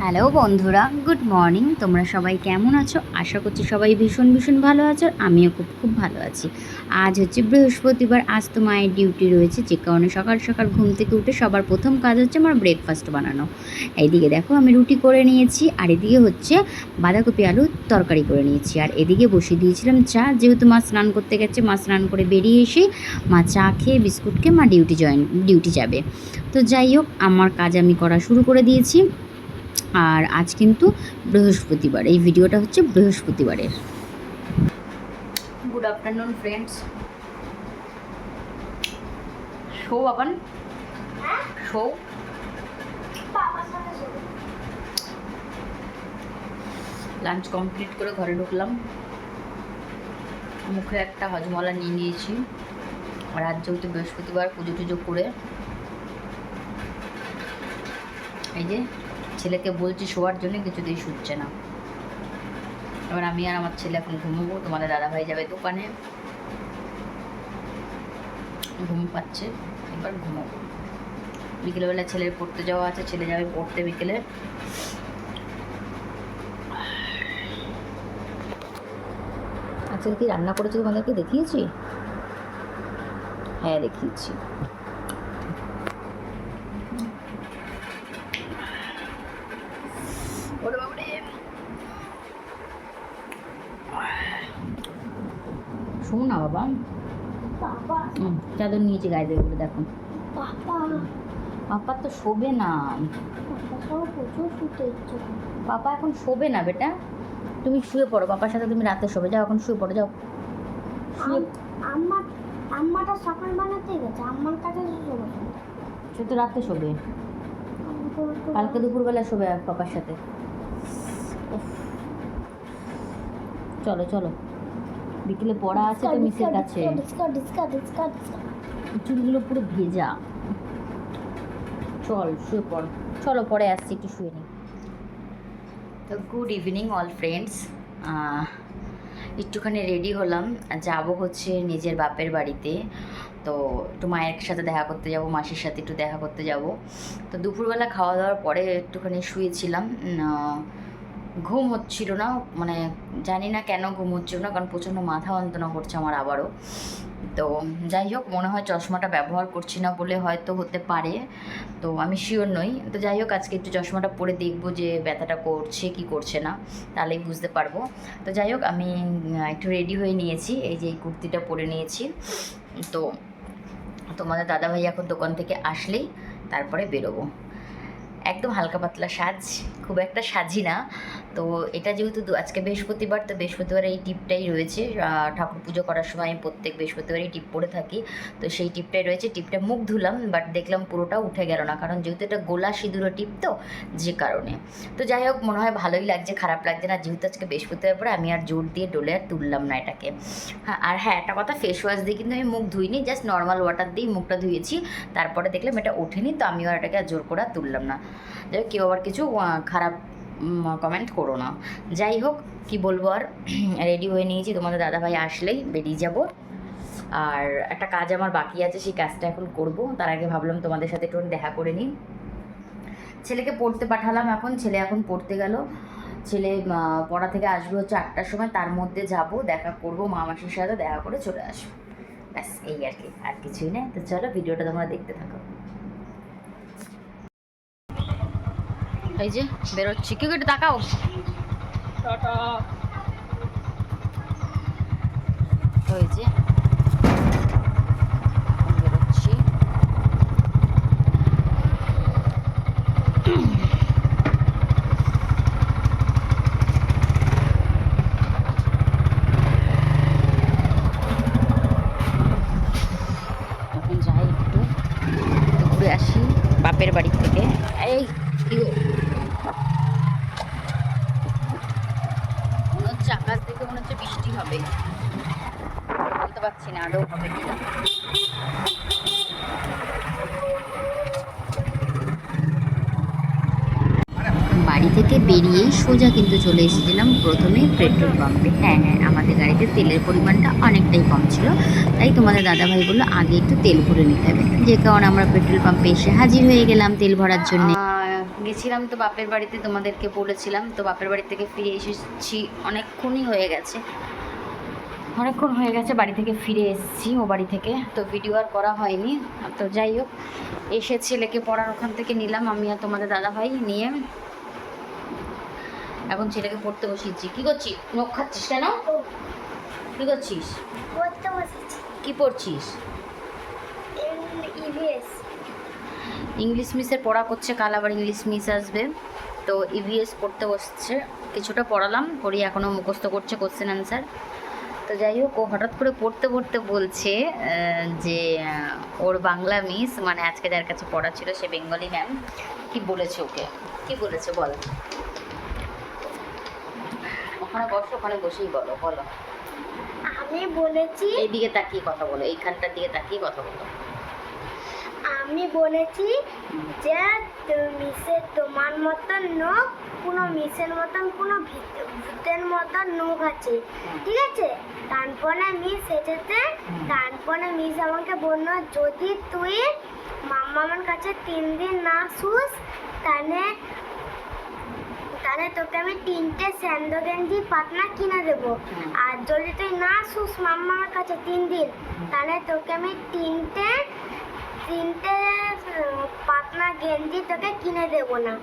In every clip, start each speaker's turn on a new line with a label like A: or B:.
A: Hello বন্ধুরা, good morning. তোমরা সবাই কেমন আছো? আশা করছি সবাই ভীষণ ভীষণ ভালো আছো। আমিও খুব খুব ভালো আছি। আজ হচ্ছে বৃহস্পতিবার। আজ তো মায়ের ডিউটি রয়েছে, যে কারণে সকাল সকাল ঘুম থেকে উঠে সবার প্রথম কাজ হচ্ছে আমার ব্রেকফাস্ট বানানো। এইদিকে দেখো আমি রুটি করে নিয়েছি, আর এদিকে হচ্ছে বাঁধাকপি আলুর তরকারি করে নিয়েছি, আর এদিকে বসিয়ে দিয়েছিলাম চা। যেহেতু মা স্নান করতে গেছে, মা স্নান করে বেরিয়ে এসে মা চা খেয়ে বিস্কুট খেয়ে মা ডিউটি যাবে। তো যাই হোক, আমার কাজ আমি করা শুরু করে দিয়েছি। আর আজ কিন্তু বৃহস্পতিবার, এই ভিডিওটা হচ্ছে বৃহস্পতিবারের। Good afternoon friends. শো আপন শো। লাঞ্চ কমপ্লিট করে ঘরে ঢুকলাম, মুখে একটা হজমলা নিয়ে নিয়েছি। আর আজ যেহেতু বৃহস্পতিবার, পুজো টুজো করে এই যে ছেলেকে বলছি শোয়ার জন্য, কিছুতেই শুচ্ছে না। এবার আমি আর আমার ছেলে এখন ঘুমোবো। তোমাদের দাদাভাই যাবে দোকানে, ঘুম পাচ্ছে, এবার ঘুমোবো। বিকেলবেলা ছেলের পড়তে যাওয়া আছে, ছেলে যাবে পড়তে বিকেলে। আজকে কি রান্না করেছি তোমাদেরকে দেখিয়েছি? হ্যাঁ দেখিয়েছি। শোনো না বাবা, চাদর নিয়েছি গায়ে দেবে বলে। দেখো পাপা তো শোবে না, পাপা এখন শোবে না বেটা। তুমি শুয়ে পড়ো, পাপার সাথে তুমি রাতে শোবে। যাও এখন শুয়ে পড়ো, যাও শুয়ে।
B: আম্মাটা সকাল বানাতে গেছে, আম্মার কাছে শোবে।
A: সে তো রাতে শোবে, কালকে দুপুরবেলা শোবে আর পাপার সাথে। চলো চলো, বিকেলে পড়া আছে তো মিসের কাছে। চুলগুলো পুরো ভেজা। চল শুয়ে পড়, চলো পরে আসছি, একটু শুয়ে নিই। তো গুড ইভিনিং অল ফ্রেন্ডস। একটুখানি রেডি হলাম, যাব হচ্ছে নিজের বাপের বাড়িতে। তো একটু মায়ের সাথে দেখা করতে যাব, মাসির সাথে একটু দেখা করতে যাব। তো দুপুরবেলা খাওয়া দাওয়ার পরে একটুখানি শুয়েছিলাম, ঘুম হচ্ছিল না। মানে জানি না কেন ঘুম হচ্ছিল না, কারণ প্রচণ্ড মাথা যন্ত্রণা করছে আমার আবারও। তো যাই হোক, মনে হয় চশমাটা ব্যবহার করছি না বলে হয়তো হতে পারে, তো আমি শিওর নই। তো যাই হোক, আজকে একটু চশমাটা পরে দেখবো যে ব্যথাটা করছে কি করছে না, তাহলেই বুঝতে পারবো। তো যাই হোক, আমি একটু রেডি হয়ে নিয়েছি, এই যে এই কুর্তিটা পরে নিয়েছি। তো তোমাদের দাদাভাই এখন দোকান থেকে আসলেই তারপরে বেরোবো। একদম হালকা পাতলা সাজ, খুব একটা সাজি না। তো এটা যেহেতু আজকে বৃহস্পতিবার, তো বৃহস্পতিবার এই টিপটাই রয়েছে। ঠাকুর পুজো করার সময় আমি প্রত্যেক বৃহস্পতিবারই টিপ পরে থাকি, তো সেই টিপটাই রয়েছে। টিপটা মুখ ধুলাম, বাট দেখলাম পুরোটা উঠে গেল না, কারণ যেহেতু এটা গোলা সিঁদুরের টিপ, তো যে কারণে। তো যাই হোক, মনে হয় ভালোই লাগছে, খারাপ লাগছে না। যেহেতু আজকে বৃহস্পতিবার পরে আমি আর জোর দিয়ে ডোলে আর তুললাম না এটাকে। আর হ্যাঁ, একটা কথা, ফেস ওয়াশ দিয়ে কিন্তু আমি মুখ ধুইনি, জাস্ট নর্মাল ওয়াটার দিয়েই মুখটা ধুয়েছি। তারপরে দেখলাম এটা ওঠেনি, তো আমিও এটাকে আর জোর করে তুললাম না। যাই হোক, কেউ আবার কিছু খারাপ কমেন্ট করো না। যাই হোক, কি বলবো আর, রেডি হয়ে নিয়েছি, তোমাদের দাদাভাই আসলেই বেরিয়ে যাব। আর একটা কাজ আমার বাকি আছে, সেই কাজটা এখন করব। তার আগে ভাবলাম তোমাদের সাথে একটু দেখা করে নিই। ছেলেকে পড়তে পাঠালাম, এখন ছেলে এখন পড়তে গেল। ছেলে পড়া থেকে আসবে হচ্ছে 8টার সময়, তার মধ্যে যাব, দেখা করব, মা মাসির সাথে দেখা করে চলে আসবো। ব্যাস এই আর কি, আর কিছুই নেই। তো চলো, ভিডিওটা তোমরা দেখতে থাকো। এই যে বেরোচ্ছি, কেউ একটু তাকাও। ওই যে বেরোচ্ছি। এখন যাই, একটু ঘুরে আসি বাপের বাড়ি থেকে। এই মনে হচ্ছে আকাশ দেখে মনে হচ্ছে বৃষ্টি হবে, বলতে পারছি না আদৌ হবে কিনা। বাড়ি থেকে বেরিয়েই সোজা কিন্তু চলে এসেছিলাম প্রথমে পেট্রোল পাম্পে। হ্যাঁ হ্যাঁ, আমাদের গাড়িতে তেলের পরিমাণটা অনেকটাই কম ছিল, তাই তোমাদের দাদাভাই বললো আগে একটু তেল ভরে নিতে হবে, যে কারণে আমরা পেট্রোল পাম্পে এসে হাজির হয়ে গেলাম তেল ভরার জন্য। গেছিলাম তো বাপের বাড়িতে, তোমাদেরকে বলেছিলাম। তো বাপের বাড়ি থেকে ফিরে এসেছি, অনেকক্ষণ হয়ে গেছে বাড়ি থেকে ফিরে এসেছি ও বাড়ি থেকে। তো ভিডিও আর করা হয়নি। তো যাই হোক, এসে ছেলেকে পড়ার ওখান থেকে নিলাম আমি আর তোমাদের দাদাভাই নিয়ে। এখন ছেলেকে পড়তে বসিয়েছি। কি করছিস? নখ খাচ্ছিস কেন? কি করছিস?
B: পড়তে বসেছি
A: কি পড়ছিস?
B: ইভিএস।
A: ইংলিশ মিসের পড়া করছে, কাল আবার ইংলিশ মিস আসবে। তো ইভিএস পড়তে বসছে। কিছুটা পড়ালাম, পড়ি এখনও মুখস্থ করছে কোশ্চেন অ্যান্সার। তো যাই হোক, ও হঠাৎ করে পড়তে পড়তে বলছে যে ওর বাংলা মিস, মানে আজকে যার কাছে পড়া ছিল সে বেঙ্গলি ম্যাম, কি বলেছে ওকে, কি বলেছে বল। ওখানে বসো, ওখানে বসেই বলো।
B: আমি বলেছি,
A: এইদিকে তাকিয়ে কথা বলো, এইখানটার দিকে তাকিয়ে কথা বলো।
B: আমি বলেছি যে মিসের তোমার মতন নখ, কোনো মিসের মতন কোনো ভূতের মতন নখ আছে, ঠিক আছে? তারপরে মিস এসেছে, তারপরে মিস আমাকে বললো যদি তুই মামার কাছে 3 দিন না শুস তাহলে তোকে আমি 3টে স্যান্ডো গেঞ্জি পাতলা কিনে দেবো। আর যদি তুই না শুস মামার কাছে 3 দিন, তাহলে তোকে আমি তিনটে পাতলা গেঞ্জি তোকে কিনে দেবো না।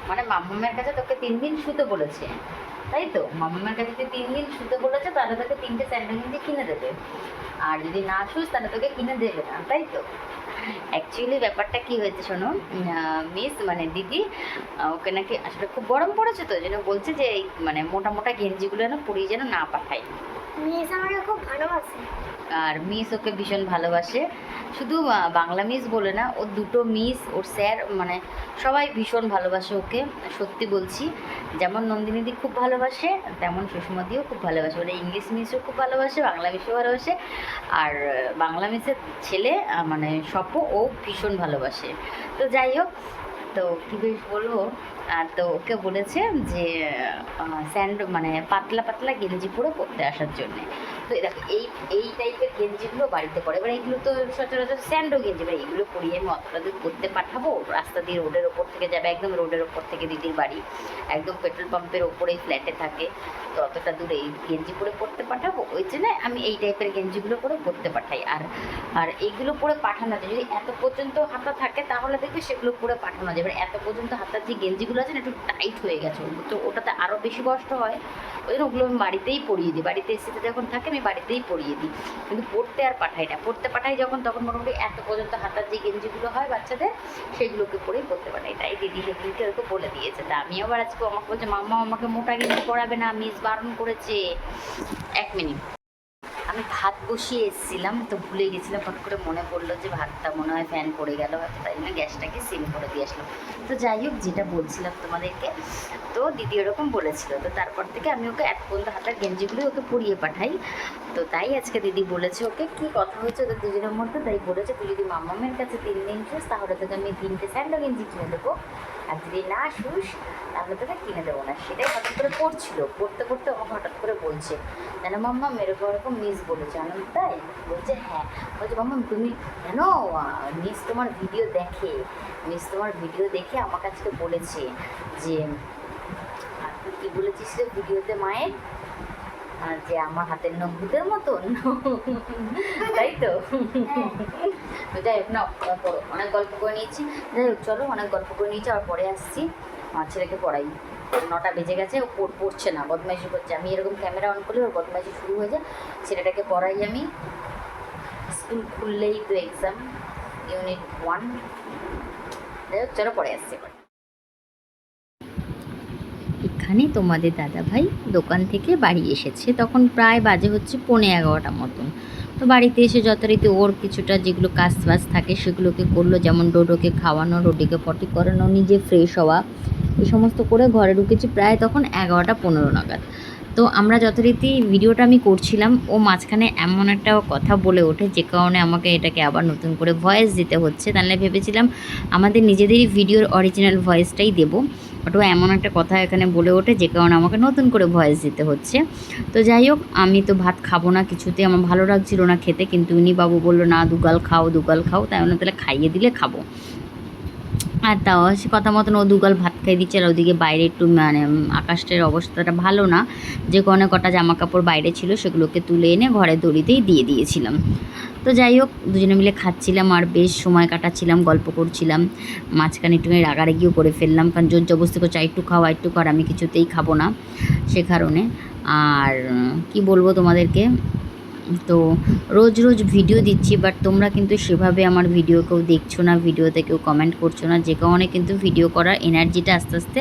A: মানে মাম্মামের কাছে তোকে 3 দিন শুতে বলেছে, তাই তো? মাম্মামের কাছে তুই 3 দিন শুতে বলেছে, তাহলে তোকে 3টে স্যান্ডো গেঞ্জি কিনে দেবে। আর যদি না শুস তাহলে তোকে কিনে দেবে না, তাই তো? অ্যাকচুয়ালি ব্যাপারটা কি হয়েছে শোনো, মিস মানে দিদি ওকে নাকি আসলে খুব গরম পড়েছে, তো যেন বলছে যে এই মানে মোটা মোটা গেঞ্জিগুলো যেন পরিয়ে যেন না পাঠায়।
B: মিস আমাকে খুব ভালোবাসে।
A: আর মিস ওকে ভীষণ ভালোবাসে। শুধু বাংলা মিস বলে না, ওর দুটো মিস, ওর স্যার, মানে সবাই ভীষণ ভালোবাসে ওকে। সত্যি বলছি, যেমন নন্দিনীদি খুব ভালোবাসে তেমন সুষমাদিও খুব ভালোবাসে। মানে ইংলিশ মিসও খুব ভালোবাসে, বাংলা মিসও ভালোবাসে। আর বাংলা মিসের ছেলে মানে স্বপও ও ভীষণ ভালোবাসে। তো যাই হোক, তো কী বেশ বলবো, তো ওকে বলেছে যে স্যান্ড মানে পাতলা পাতলা গেঞ্জি পরে পরতে আসার জন্যে। তো দেখো এই টাইপের গেঞ্জিগুলো বাড়িতে পরে, এবার এইগুলো তো সচরাচর স্যান্ডো গেঞ্জি, এবার এইগুলো পরিয়ে আমি অতটা দূর করতে পাঠাবো? রাস্তা দিয়ে রোডের ওপর থেকে যাবে, একদম রোডের ওপর থেকে দিদির বাড়ি, একদম পেট্রোল পাম্পের ওপরেই ফ্ল্যাটে থাকে। তো অতটা দূরে এই গেঞ্জি পরে পরতে পাঠাবো? ওই জন্য আমি এই টাইপের গেঞ্জিগুলো পরে পরতে পাঠাই। আর এইগুলো পরে পাঠানো যায়, যদি এত পর্যন্ত হাতা থাকে তাহলে দেখবে সেগুলো পরে পাঠানো যায়। এবার এত পর্যন্ত হাতার যে গেঞ্জিগুলো আছে না, একটু টাইট হয়ে গেছে, তো ওটাতে আরও বেশি কষ্ট হয়। ওই জন্য ওগুলো আমি বাড়িতেই পরিয়ে দিই, বাড়িতে এসিতে যখন থাকে আমি বাড়িতেই পরিয়ে দিই, কিন্তু পরতে আর পাঠাই না। পরতে পাঠাই যখন, তখন মোটামুটি এত পর্যন্ত হাতার যে গেঞ্জিগুলো হয় বাচ্চাদের, সেগুলোকে পরেই পরতে পাঠাই। তাই দিদি সেগুলিকে ওকে বলে দিয়েছে। তা আমি আবার আজকে আমাকে বলছে মাম্মা আমাকে মোটা গেঞ্জি পরাবে না, মিস বারণ করেছে। 1 মিনিট, আমি ভাত বসিয়ে এসেছিলাম, তো ভুলে গেছিলাম, ফট করে মনে পড়লো যে ভাতটা মনে হয় ফ্যান পড়ে গেল, তাই জন্য গ্যাসটাকে সিম করে দিয়ে আসলাম। তো যাই হোক, যেটা বলছিলাম তোমাদেরকে, তো দিদি ওরকম বলেছিল, তো তারপর থেকে আমি ওকে এত পর্যন্ত হাতার গেঞ্জিগুলো ওকে পরিয়ে পাঠাই। তো তাই আজকে দিদি বলেছে ওকে, কি কথা হয়েছে ওদের দুজনের মধ্যে, তাই বলেছে তুই যদি মাম্মামের কাছে 3 দিন শুস তাহলে তোকে আমি 3টে স্যান্ডো গেঞ্জি কিনে দেবো, আর যদি না শুস তাহলে তোকে কিনে দেবো না। সেটাই হঠাৎ করে পড়তে পড়তে আমাকে হঠাৎ করে বলছে, জানো মাম্মা এরকম এরকম মিস বলেছে। আনন্দ তাই বলছে, হ্যাঁ। বলছে মাম্মা তুমি জানো মিস তোমার ভিডিও দেখে আমার কাছে বলেছে যে তুই কী বলেছিস রে ভিডিওতে মায়ের, যে আমার হাতের নখ ভূতের মতন, তাই তো? তো যাই হোক না, অনেক গল্প করে নিয়েছি। যাই হোক চলো, অনেক গল্প করে নিয়েছি, আর পরে আসছি। আমার ছেলেকে পড়াই, 9টা বেজে গেছে, ও পড়ছে না, বদমাইশি করছে। আমি এরকম ক্যামেরা অন করলে ওর বদমাইশি শুরু হয়ে যায়। ছেলেটাকে পড়াই আমি। স্কুল খুললেই তো এক্সাম, ইউনিট 1। যাই হোক চলো, পরে আসছি। এখানে তোমাদের দাদাভাই দোকান থেকে বাড়ি এসেছে, তখন প্রায় বাজে হচ্ছে 11:15 মতন। তো বাড়িতে এসে যথারীতি ওর কিছুটা যেগুলো কাজ বাজ থাকে সেগুলোকে করলো, যেমন ডোডোকে খাওয়ানো, রোডিকে পটি করানো, নিজে ফ্রেশ হওয়া, এই সমস্ত করে ঘরে ঢুকেছি প্রায় তখন 11:15 নাগাদ। তো আমরা যথারীতি ভিডিওটা আমি করছিলাম, ও মাঝখানে এমন একটা কথা বলে ওঠে যে কারণে আমাকে এটাকে আবার নতুন করে ভয়েস দিতে হচ্ছে। তাহলে ভেবেছিলাম আমাদের নিজেদেরই ভিডিওর অরিজিনাল ভয়েসটাই দেবো, ওটা এমন একটা কথা এখানে বলে ওঠে যে কারণে আমাকে নতুন করে ভয়েস দিতে হচ্ছে। তো যাই হোক, আমি তো ভাত খাবো না, কিছুতে আমার ভালো লাগছিল না খেতে, কিন্তু উনি বাবু বললো না দুগাল খাও, তাই জন্য তাহলে খাইয়ে দিলে খাবো। আর তাও সে কথা মতন ও দুগাল ভাত খাই দিচ্ছে, আর ওদিকে বাইরে একটু মানে আকাশের অবস্থাটা ভালো না, যে কোনো কটা জামা কাপড় বাইরে ছিল সেগুলোকে তুলে এনে ঘরে দড়িতেই দিয়ে দিয়েছিলাম। তো যাই হোক, দুজনে মিলে খাচ্ছিলাম আর বেশ সময় কাটাচ্ছিলাম, গল্প করছিলাম। মাঝখানে একটুখানি রাগারাগিও করে ফেললাম, কারণ জোর জবরদস্তি করছে একটু খাওয়া একটু খাওয়া, আমি কিছুতেই খাবো না সে কারণে। আর কি বলবো তোমাদেরকে, তো রোজ রোজ ভিডিও দিচ্ছি, বাট তোমরা কিন্তু সেভাবে আমার ভিডিও কেউ দেখছো না, ভিডিওতে কেউ কমেন্ট করছো না, যে কারণে কিন্তু ভিডিও করার এনার্জিটা আস্তে আস্তে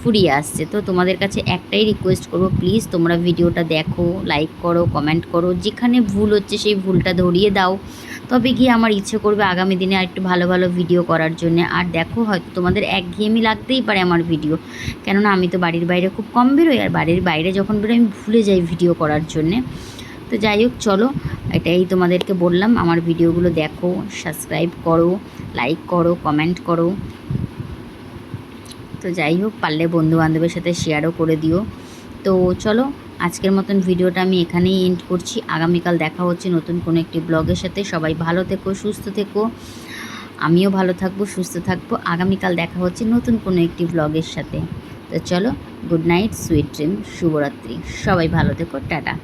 A: ফুরিয়ে আসছে। তো তোমাদের কাছে একটাই রিকোয়েস্ট করবো, প্লিজ তোমরা ভিডিওটা দেখো, লাইক করো, কমেন্ট করো, যেখানে ভুল হচ্ছে সেই ভুলটা ধরিয়ে দাও, তবে গিয়ে আমার ইচ্ছে করবে আগামী দিনে আর একটু ভালো ভালো ভিডিও করার জন্যে। আর দেখো, হয়তো তোমাদের একঘেয়েমি লাগতেই পারে আমার ভিডিও, কেননা আমি তো বাড়ির বাইরে খুব কম বেরোই, আর বাড়ির বাইরে যখন বেরোই আমি ভুলে যাই ভিডিও করার জন্যে। তো যাই হোক, চলো, এটাই তোমাদেরকে বললাম, আমার ভিডিওগুলো দেখো, সাবস্ক্রাইব করো, লাইক করো, কমেন্ট করো। তো যাই হোক, পারলে বন্ধুবান্ধবের সাথে শেয়ারও করে দিও। তো চলো, আজকের মতন ভিডিওটা আমি এখানেই এন্ড করছি। আগামীকাল দেখা হচ্ছে নতুন কোনো একটি ব্লগের সাথে। সবাই ভালো থেকো, সুস্থ থেকো, আমিও ভালো থাকবো, সুস্থ থাকবো। আগামীকাল দেখা হচ্ছে নতুন কোনো একটি ব্লগের সাথে। তো চলো, গুড নাইট, সুইট ড্রিম, শুভরাত্রি, সবাই ভালো থেকো, টাটা।